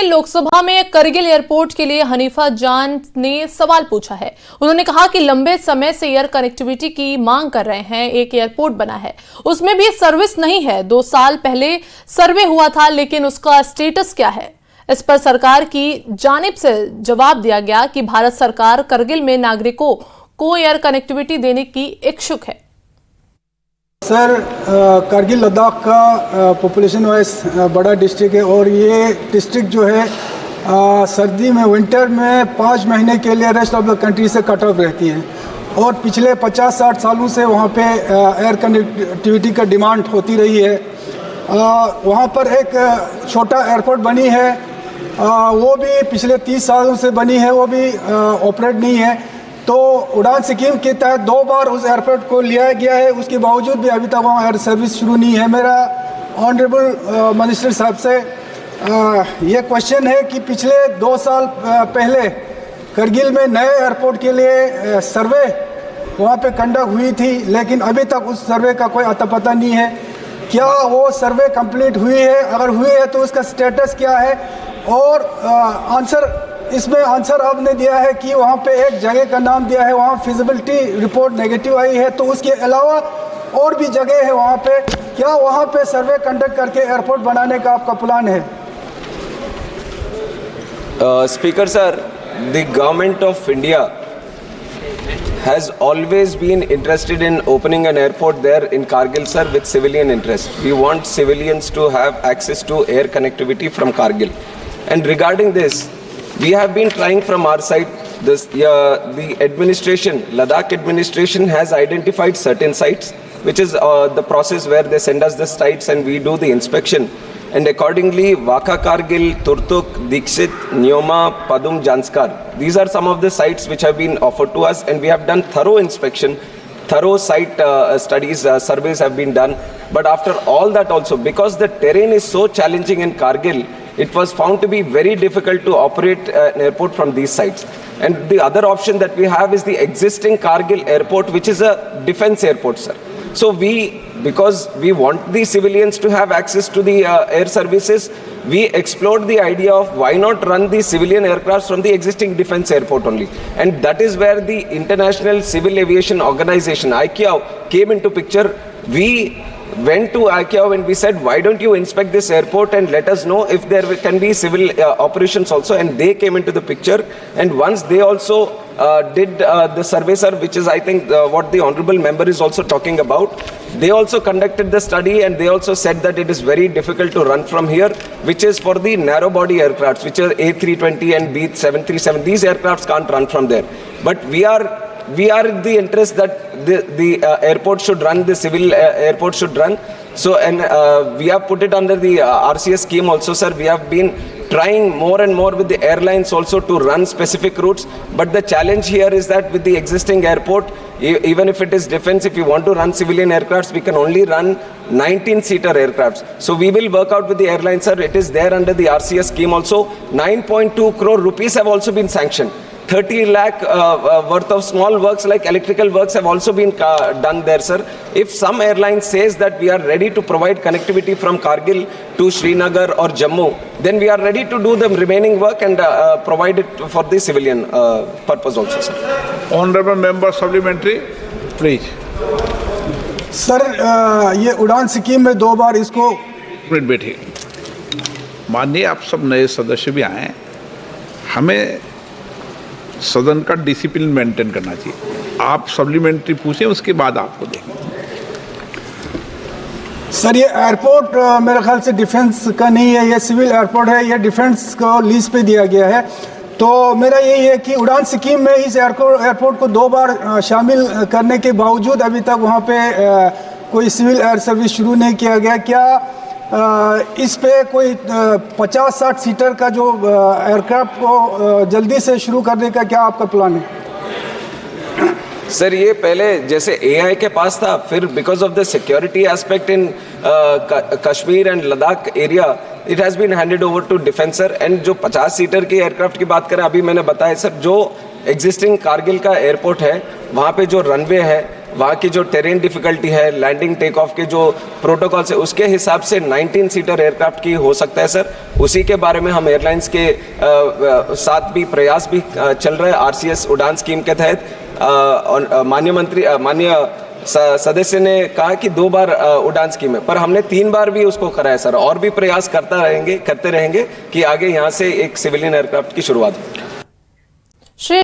लोकसभा में करगिल एयरपोर्ट के लिए हनीफा जान ने सवाल पूछा है। उन्होंने कहा कि लंबे समय से एयर कनेक्टिविटी की मांग कर रहे हैं। एक एयरपोर्ट बना है, उसमें भी सर्विस नहीं है। 2 साल पहले सर्वे हुआ था, लेकिन उसका स्टेटस क्या है? इस पर सरकार की जानिब से जवाब दिया गया कि भारत सरकार करगिल में नागरिकों को एयर कनेक्टिविटी देने की इच्छुक है। सर, करगिल लद्दाख का पॉपुलेशन वाइज बड़ा डिस्ट्रिक्ट है और ये डिस्ट्रिक्ट जो है सर्दी में, विंटर में 5 महीने के लिए रेस्ट ऑफ द कंट्री से कट ऑफ रहती है और पिछले 50-60 सालों से वहाँ पे एयर कनेक्टिविटी का डिमांड होती रही है। वहाँ पर एक छोटा एयरपोर्ट बनी है, वो भी पिछले 30 सालों से बनी है, वो भी ऑपरेट नहीं है। तो उड़ान स्कीम के तहत 2 बार उस एयरपोर्ट को लिया गया है, उसके बावजूद भी अभी तक वहाँ एयर सर्विस शुरू नहीं है। मेरा ऑनरेबल मिनिस्टर साहब से ये क्वेश्चन है कि पिछले 2 साल पहले करगिल में नए एयरपोर्ट के लिए सर्वे वहाँ पे कंडक्ट हुई थी, लेकिन अभी तक उस सर्वे का कोई अता पता नहीं है। क्या वो सर्वे कंप्लीट हुई है? अगर हुई है तो उसका स्टेटस क्या है? और इसमें आंसर आपने दिया है कि वहाँ पे एक जगह का नाम दिया है, वहाँ फिजिबिलिटी रिपोर्ट नेगेटिव आई है, तो उसके अलावा और भी जगह है वहाँ पे। क्या वहाँ पे सर्वे कंडक्ट करके एयरपोर्ट बनाने का आपका प्लान है? Speaker sir, the government of India has always been interested in opening an airport there in Kargil, sir, with civilian interest. We want civilians to have access to air connectivity from Kargil. And regarding this, we have been trying from our side. The administration, Ladakh administration, has identified certain sites, which is the process where they send us the sites and we do the inspection. And accordingly, Waka Kargil, Turtuk, Dikshit, Nyoma, Padum, Janskar. These are some of the sites which have been offered to us, and we have done thorough inspection, thorough site studies, surveys have been done. But after all that also, because the terrain is so challenging in Kargil, it was found to be very difficult to operate an airport from these sites. And the other option that we have is the existing Kargil airport, which is a defense airport, sir. So because we want the civilians to have access to the air services, we explored the idea of why not run the civilian aircrafts from the existing defense airport only. And that is where the International Civil Aviation Organization, ICAO, came into picture. We went to ICAO and we said, why don't you inspect this airport and let us know if there can be civil operations also, and they came into the picture. And once they also did the survey, sir, which is I think what the honorable member is also talking about, they also conducted the study and they also said that it is very difficult to run from here, which is for the narrow body aircrafts, which are A320 and B737. These aircrafts can't run from there. But we are in the interest that the airport should run, the civil airport should run. So, and we have put it under the RCS scheme also, sir. We have been trying more and more with the airlines also to run specific routes. But the challenge here is that with the existing airport, even if it is defense, if you want to run civilian aircrafts, we can only run 19-seater aircrafts. So we will work out with the airlines, sir. It is there under the RCS scheme also. 9.2 crore rupees have also been sanctioned. 30 lakh worth of small works like electrical works have also been done there, sir. If some airline says that we are ready to provide connectivity from Kargil to Srinagar or Jammu, then we are ready to do the remaining work and provide it for the civilian purpose also, sir. Honorable member supplementary, please. Sir, ये उड़ान scheme में 2 बार इसको minute बैठिए। माननीय, आप सब नए सदस्य भी आए हैं, हमें सदन का डिसिप्लिन मेंटेन करना चाहिए। आप सप्लीमेंट्री पूछें, उसके बाद आपको देंगे। सर, ये एयरपोर्ट मेरे ख्याल से डिफेंस का नहीं है, ये सिविल एयरपोर्ट है, ये डिफेंस को लीज पे दिया गया है। तो मेरा यही है कि उड़ान स्कीम में इस एयरपोर्ट को 2 बार शामिल करने के बावजूद अभी तक वहाँ पे कोई सिविल एयर सर्विस शुरू नहीं किया गया। क्या इस पे कोई 50-60 सीटर का जो एयरक्राफ्ट को जल्दी से शुरू करने का क्या आपका प्लान है? सर, ये पहले जैसे AI के पास था, फिर because of the security aspect in Kashmir and Ladakh area, it has been handed over to defence, sir. And जो 50 सीटर के एयरक्राफ्ट की बात करें, अभी मैंने बताया सर, जो एग्जिस्टिंग कारगिल का एयरपोर्ट है, वहाँ पे जो रनवे है, वहाँ की जो टेरेन डिफिकल्टी है, लैंडिंग टेक ऑफ के जो प्रोटोकॉल्स है, उसके हिसाब से 19 सीटर एयरक्राफ्ट की हो सकता है सर। उसी के बारे में हम एयरलाइंस के साथ भी प्रयास भी चल रहे हैं। RCS उड़ान स्कीम के तहत माननीय सदस्य ने कहा कि 2 बार उड़ान स्कीम है, पर हमने 3 बार भी उसको कराया सर, और भी प्रयास करते रहेंगे कि आगे यहाँ से एक सिविलियन एयरक्राफ्ट की शुरुआत हो।